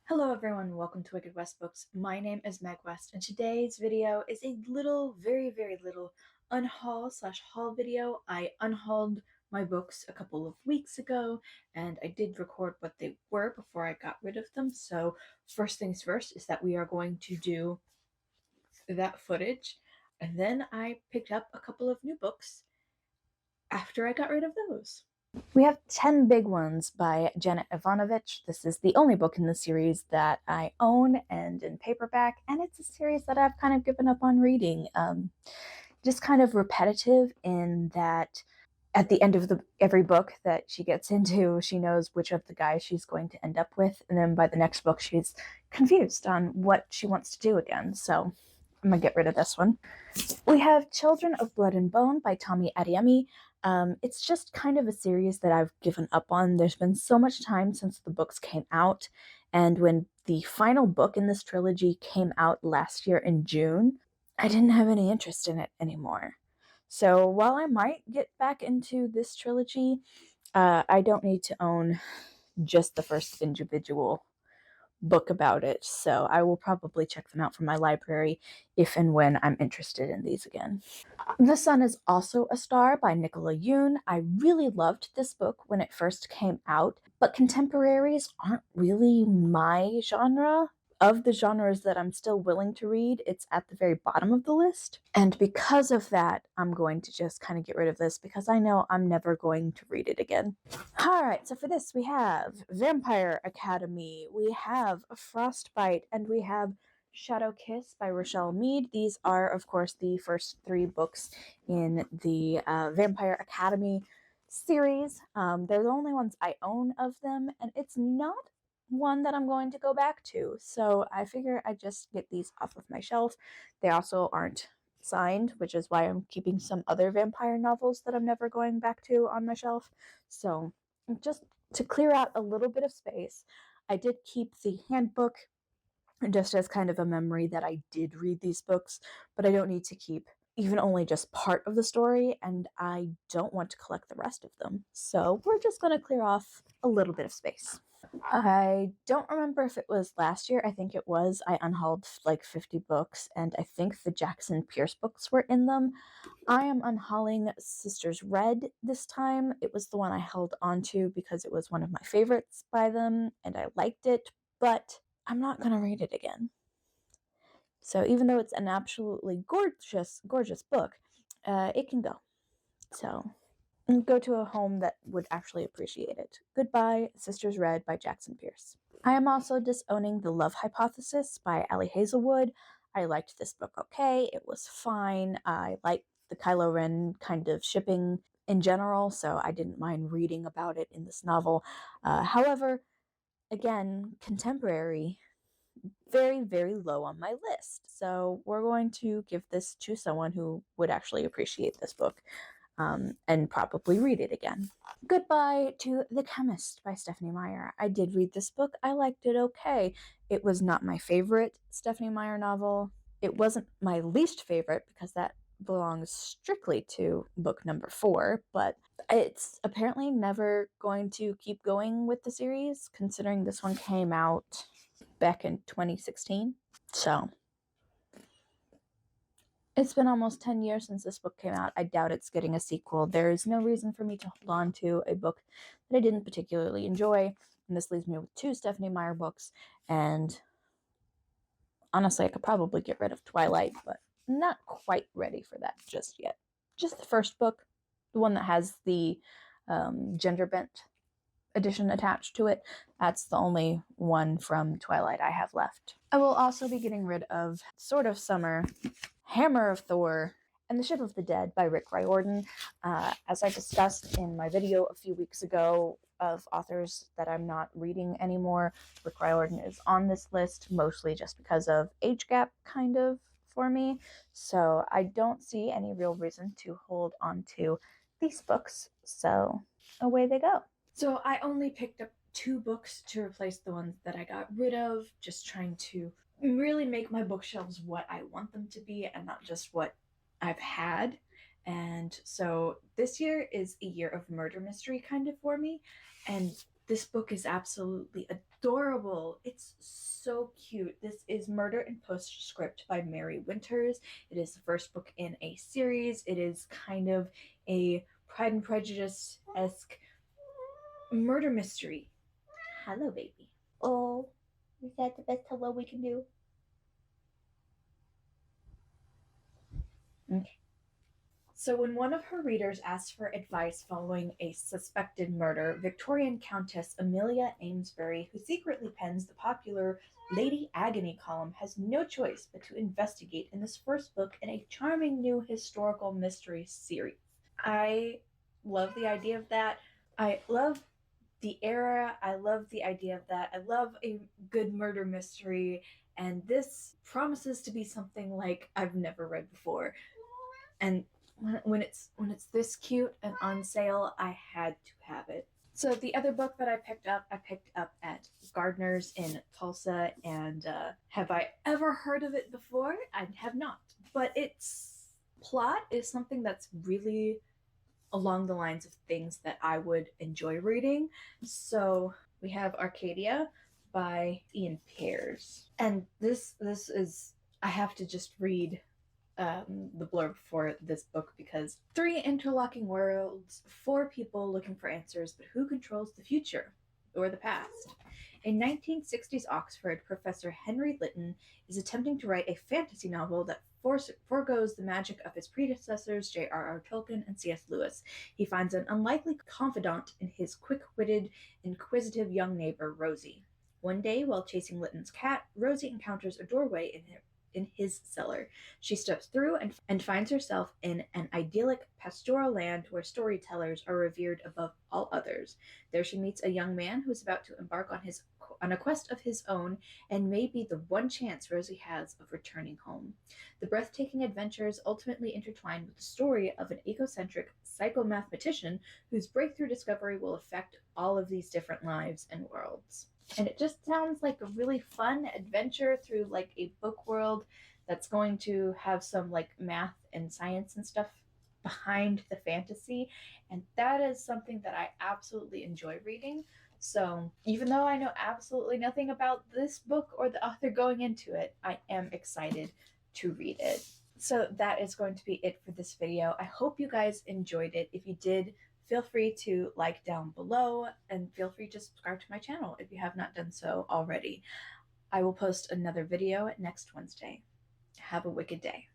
Hello everyone, welcome to Wicked West Books. My name is Meg West, and today's video is a little, very little unhaul slash haul video. I unhauled my books a couple of weeks ago, and I did record what they were before I got rid of them. So first things first is that we are going to do that footage, and then I picked up a couple of new books after I got rid of those. We have 10 Big Ones by Janet Ivanovich. This is the only book in the series that I own and in paperback, and it's a series that I've kind of given up on reading. Just kind of repetitive in that at the end of every book that she gets into, she knows which of the guys she's going to end up with, and then by the next book, she's confused on what she wants to do again. So I'm gonna get rid of this one. We have Children of Blood and Bone by Tommy Adeyemi. It's just kind of a series that I've given up on. There's been so much time since the books came out, and when the final book in this trilogy came out last year in June, I didn't have any interest in it anymore. So while I might get back into this trilogy, I don't need to own just the first individual book about it, so I will probably check them out from my library if and when I'm interested in these again. The Sun is Also a Star by Nicola Yoon. I really loved this book when it first came out, but contemporaries aren't really my genre. Of the genres that I'm still willing to read, it's at the very bottom of the list. And because of that, I'm going to just kind of get rid of this because I know I'm never going to read it again. Alright, so for this we have Vampire Academy, we have Frostbite, and we have Shadow Kiss by Rochelle Mead. These are, of course, the first three books in the Vampire Academy series. They're the only ones I own of them, and it's not one that I'm going to go back to. So I figure I just get these off of my shelf. They also aren't signed, which is why I'm keeping some other vampire novels that I'm never going back to on my shelf. So just to clear out a little bit of space, I did keep the handbook just as kind of a memory that I did read these books, but I don't need to keep even only just part of the story, and I don't want to collect the rest of them. So we're just going to clear off a little bit of space. I don't remember if it was last year. I think it was. I unhauled like 50 books, and I think the Jackson Pierce books were in them. I am unhauling Sisters Red this time. It was the one I held onto because it was one of my favorites by them, and I liked it, but I'm not going to read it again. So even though it's an absolutely gorgeous book, it can go. So go to a home that would actually appreciate it. Goodbye, Sisters Red by Jackson Pierce. I am also disowning The Love Hypothesis by Ali Hazelwood. I liked this book okay. It was fine. I liked the Kylo Ren kind of shipping in general, so I didn't mind reading about it in this novel. However, again, contemporary, very low on my list. So we're going to give this to someone who would actually appreciate this book. And probably read it again. Goodbye to The Chemist by Stephenie Meyer. I did read this book. I liked it okay. It was not my favorite Stephenie Meyer novel. It wasn't my least favorite because that belongs strictly to book number 4, but it's apparently never going to keep going with the series, considering this one came out back in 2016. So it's been almost 10 years since this book came out. I doubt it's getting a sequel. There is no reason for me to hold on to a book that I didn't particularly enjoy. And this leaves me with 2 Stephenie Meyer books. And honestly, I could probably get rid of Twilight, but I'm not quite ready for that just yet. Just the first book, the one that has the gender bent edition attached to it. That's the only one from Twilight I have left. I will also be getting rid of Sword of Summer, Hammer of Thor, and The Ship of the Dead by Rick Riordan. As I discussed in my video a few weeks ago of authors that I'm not reading anymore, Rick Riordan is on this list, mostly just because of age gap, kind of, for me. So I don't see any real reason to hold on to these books, so away they go. So I only picked up 2 books to replace the ones that I got rid of, just trying to really make my bookshelves what I want them to be and not just what I've had. And so this year is a year of murder mystery kind of for me, and this book is absolutely adorable. It's so cute. This is Murder and Postscript by Mary Winters. It is the first book in a series. It is kind of a Pride and Prejudice-esque murder mystery. Hello, baby. Oh, is that the best hello we can do? Okay. So, when one of her readers asks for advice following a suspected murder, Victorian Countess Amelia Amesbury, who secretly pens the popular Lady Agony column, has no choice but to investigate in this first book in a charming new historical mystery series. I love the idea of that. I love the era. I love the idea of that. I love a good murder mystery, and this promises to be something like I've never read before. And when it's this cute and on sale, I had to have it. So the other book that I picked up at Gardner's in Tulsa, and have I ever heard of it before? I have not, but its plot is something that's really along the lines of things that I would enjoy reading. So we have Arcadia by Ian Pears, and this is, I have to just read the blurb for this book because three interlocking worlds, four people looking for answers, but who controls the future or the past? In 1960s Oxford, Professor Henry Lytton is attempting to write a fantasy novel that foregoes the magic of his predecessors, J.R.R. Tolkien and C.S. Lewis. He finds an unlikely confidant in his quick-witted, inquisitive young neighbor, Rosie. One day, while chasing Lytton's cat, Rosie encounters a doorway in his cellar. She steps through and finds herself in an idyllic pastoral land where storytellers are revered above all others. There she meets a young man who is about to embark on a quest of his own and may be the one chance Rosie has of returning home. The breathtaking adventures ultimately intertwine with the story of an egocentric psychomathematician whose breakthrough discovery will affect all of these different lives and worlds. And it just sounds like a really fun adventure through like a book world that's going to have some like math and science and stuff behind the fantasy, and that is something that I absolutely enjoy reading. So even though I know absolutely nothing about this book or the author going into it, I am excited to read it. So that is going to be it for this video. I hope you guys enjoyed it. If you did, feel free to like down below, and feel free to subscribe to my channel if you have not done so already. I will post another video next Wednesday. Have a wicked day.